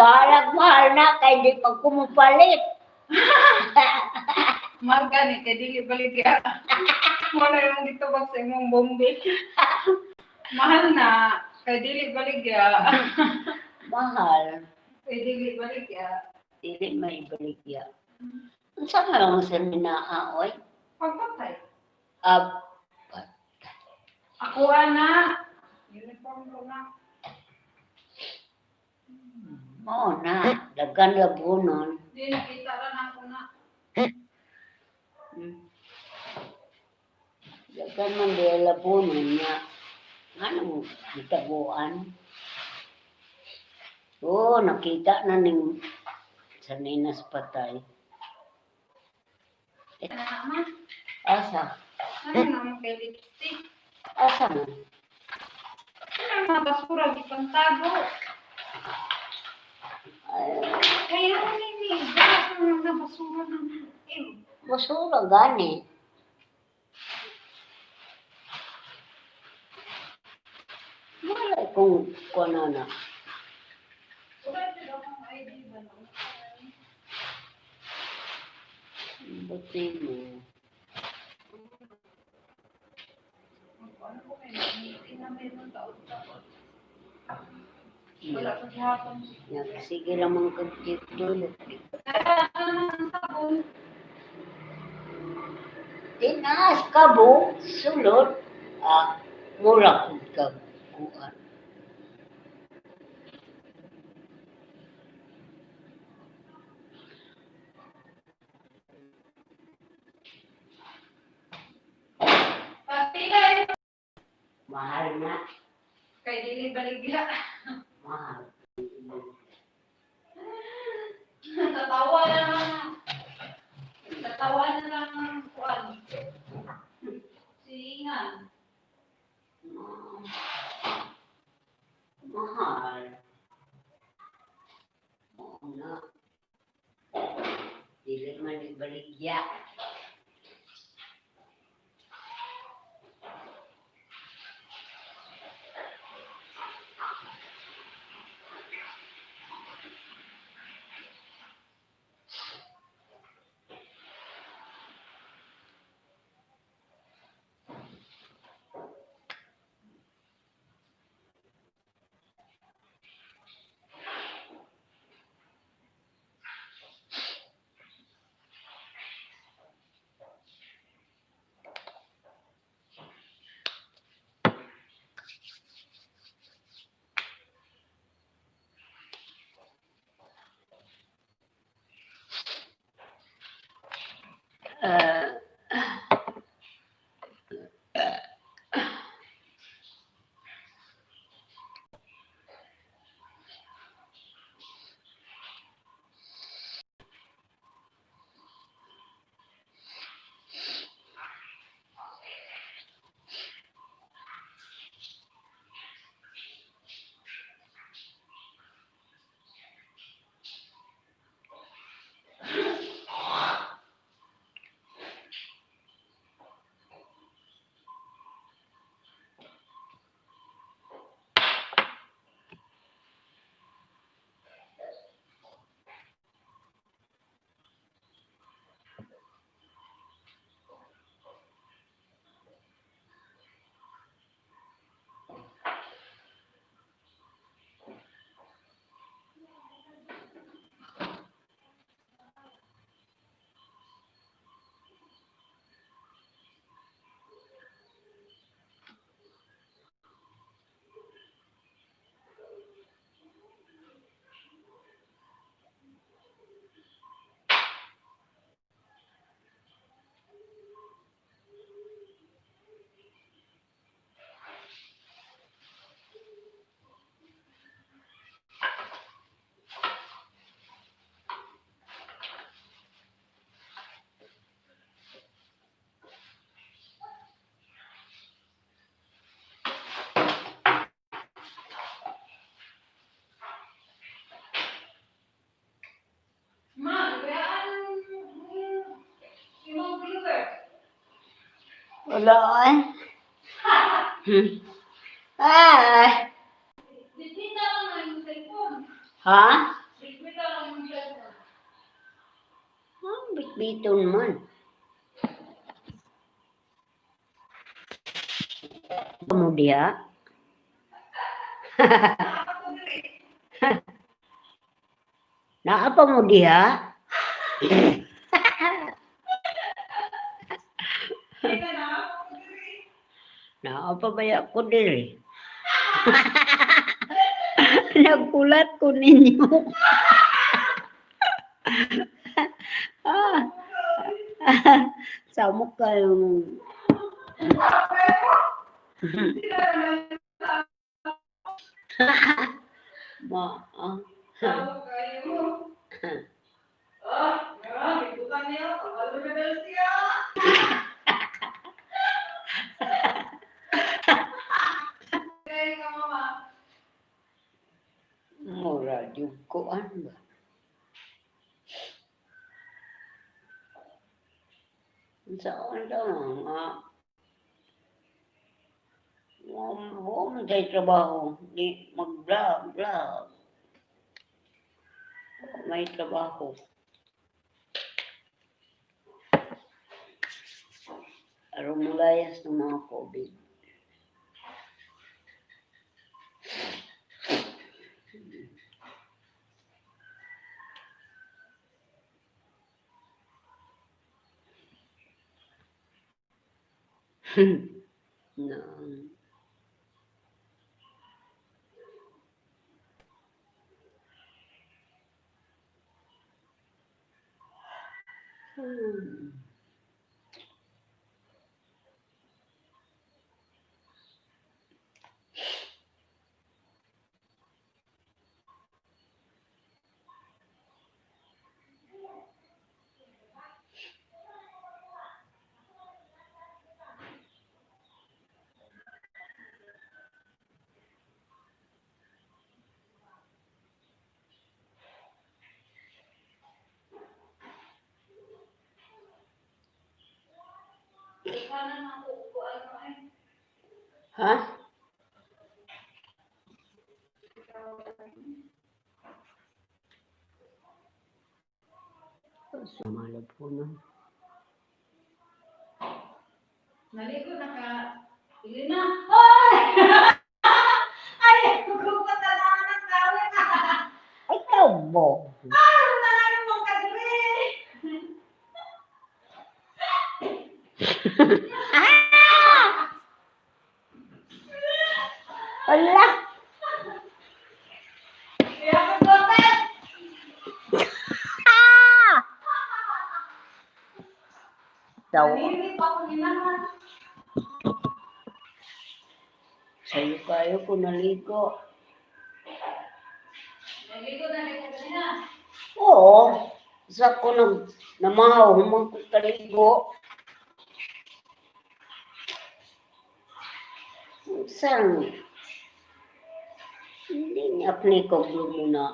Bahalag mahal na, kay di pag kumupalit. Mahal ka ni, kay dili balik ya. Muna yung gitubag sa imong bombe. Mahal na, kay dili balik ya. Mahal. Kay dili balik ya. Dili may balik ya. Unsa nga lang sa ninaaoy? Pagpatay. Patay. Ako ana. Uniform ko na. Mao na, dagan labunon. Di nakita rin ako na. Dagan man di labunon niya. Anong gitabuan? Oo, nakita na ning sa ninas patay. Ano naman? Asa? Ano naman kay lipstick? Asa man? Ano ang mga basura di pang tago? Kaya ni, bakit ang mga basura ng Basura gani. Wala kung ano na. Wala din akong ID ba no? Buti mo. Ano ko may meeting na meron taon-taon. Wala pa sa hapon. Sige lang mga kagtip dulot. Ang sabon. Tinaas ka bo, sulod. Mura kong kaguan. Pagpila yun. Mahal na. Kay dili baligya. Mahal. Tatawa na lang. Tatawa na lang ang kuwan. Singan. Mahal. Oo na. Dili man ibaligya. Ah, Ma, kayaan imong viewer. wala eh. Ah, Bibita lang na yung cellphone. ha? Bibita lang yung cellphone. Bitbiton man. Kamu dia? Na apa mo dia? Na apa ba ko diri? Nagulat ko ninyo. Samok kayo. Ma, mura jukoan ba? Saan daw nga? Huwag mo tayo trabaho. Di mag-vlog. May trabaho. Aron malayas ng mga COVID. No. Ha? Sumalap po na. Naligo na ka. Ili na. Ay! Ay! Magpapatalaan ng tawin. Ay, tabo. Ah! Nalalim mong kadiri. Wala. Kaya ko doon. Daw. Nahimik pa ko ginahan. Sa'yo kayo ko naligo. Naligo na rin ka na. Oo. Sa ko namahaw, humang ko kaligo. Saan? Hindi niya ko muna.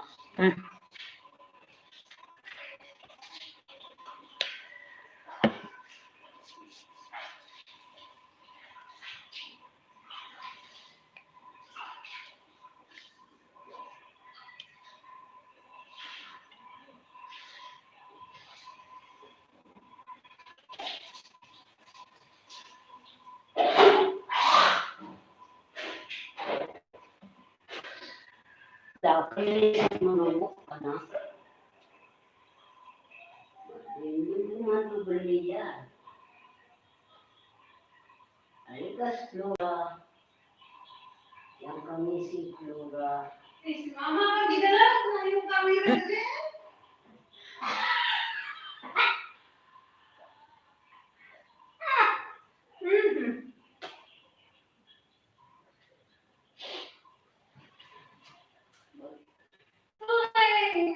Dapat manumok ka na. Hindi mo matubali yan. Alikas, Flora. Yang kami si Flora. Si Mama, magdala ko na yung camera din.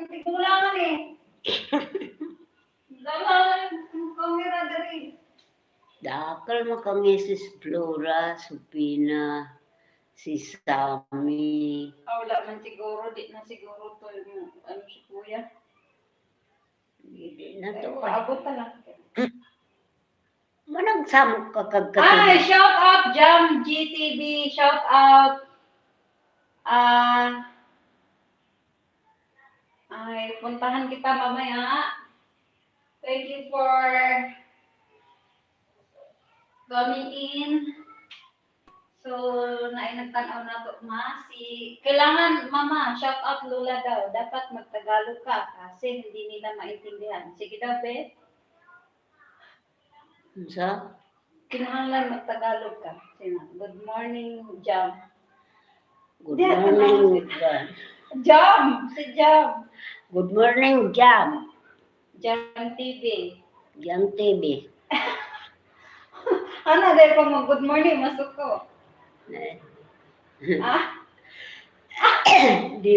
Tigulangan eh. Dala yung camera dari. Dakal mo kami si Flora, Supina, si Sammy. Wala man siguro, di na siguro to yung ano si Kuya. Hindi na to. Paabot na lang. Managsamok ka Ay, kagkatulog. shout out Jam GTV, shout out. Ay, puntahan kita mamaya. Thank you for coming in. So, nagtanaw na to, ma. Kailangan, mama, shout out Lola daw. Dapat magtagalog ka kasi hindi nila maintindihan. Sige daw, be. Sa? Kinahanglan magtagalog ka. Sige, good morning, Jam. Good morning, Jam. Jam! Si Jam. Good morning, Jam. Jam TV. Jam TV. Ano, dahil pa mo, good morning, masuko. Ah? Di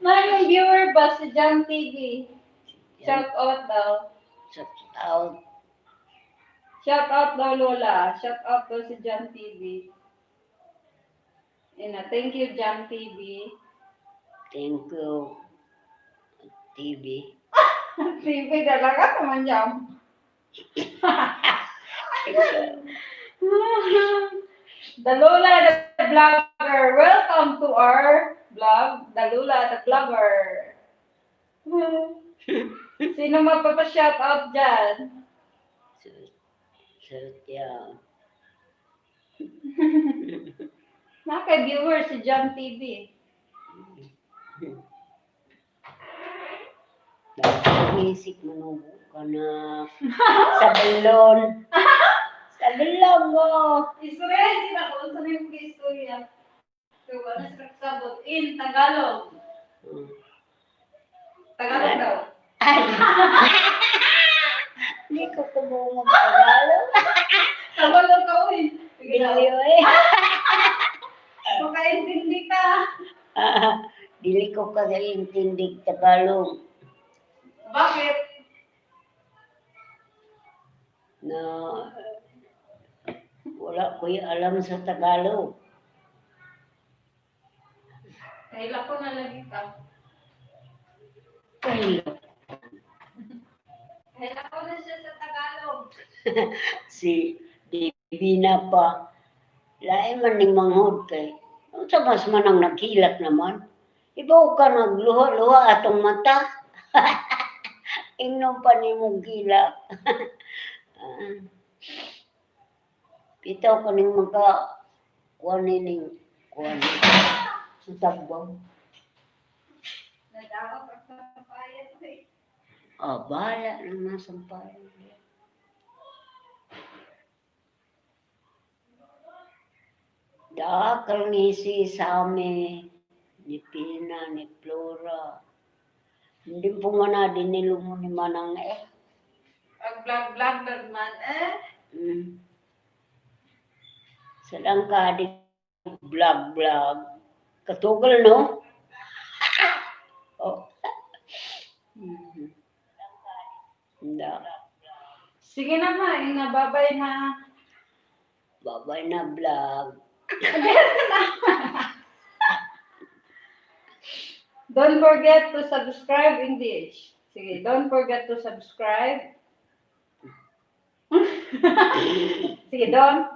Maraming viewer ba si Jam TV? Shout out daw. Shout out. Shout out daw, Lola. Shout out daw si Jam TV. Thank you, Jam TV. Thank you, TV. TV talaga naman, Jam. The Lola the Vlogger. Welcome to our vlog. The Lola the Vlogger. Sino magpapa-shout out dyan? Shout out. Naka-viewer si Jam TV. Nag-isip manubo ka na sa balon. Sa balon mo. Istorya sila kung saan yung istorya. So, ano sa sabot? In Tagalog. Tagalog daw. Hindi ko kumungog Tagalog. Tagalog ka, uy. Sige daw. Dili eh. Makaintindi ka. Dili ko kasi intindig Tagalog. Bakit? Na wala ko alam sa Tagalog. Kahila ko na lagi ka. Kahilo. Kahila ko na siya sa Tagalog. Si Divina pa. Lain man ning manghod kay. Unsa mas man ang naghilat naman. Ibaw ka nagluha-luha atong mata. Ingnon pa nimong gila. Bitaw ka ning kuan ning kuan. Sa tabang. Nadawag ka sa sampayan ko eh. Bala naman sampayan. Dakal ni si Sami, ni Pina, ni Flora. Hindi po nga na dinilo mo ni Manang Pag vlog-vlog man Salang ka di vlog. Katugal, no? Oh. Hindi. Sige na ma, nababay na. Babay na vlog. Don't forget to subscribe in DH. Sige, don't forget to subscribe. Sige, Don.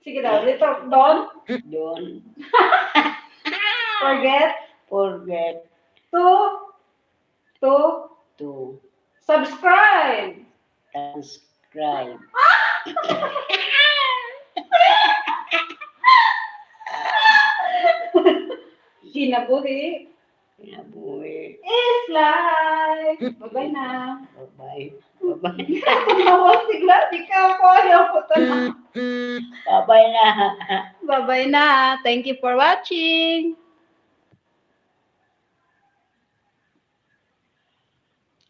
Sige daw, dito, Don. Don't Forget to to subscribe. subscribe. Kinabuhi Pinabuhi. is life. Bye-bye na. Bye-bye. Nawa sigla, di ka ako. Ayaw ko to na. Bye-bye na. Bye-bye na. Thank you for watching.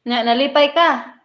Nalipay ka.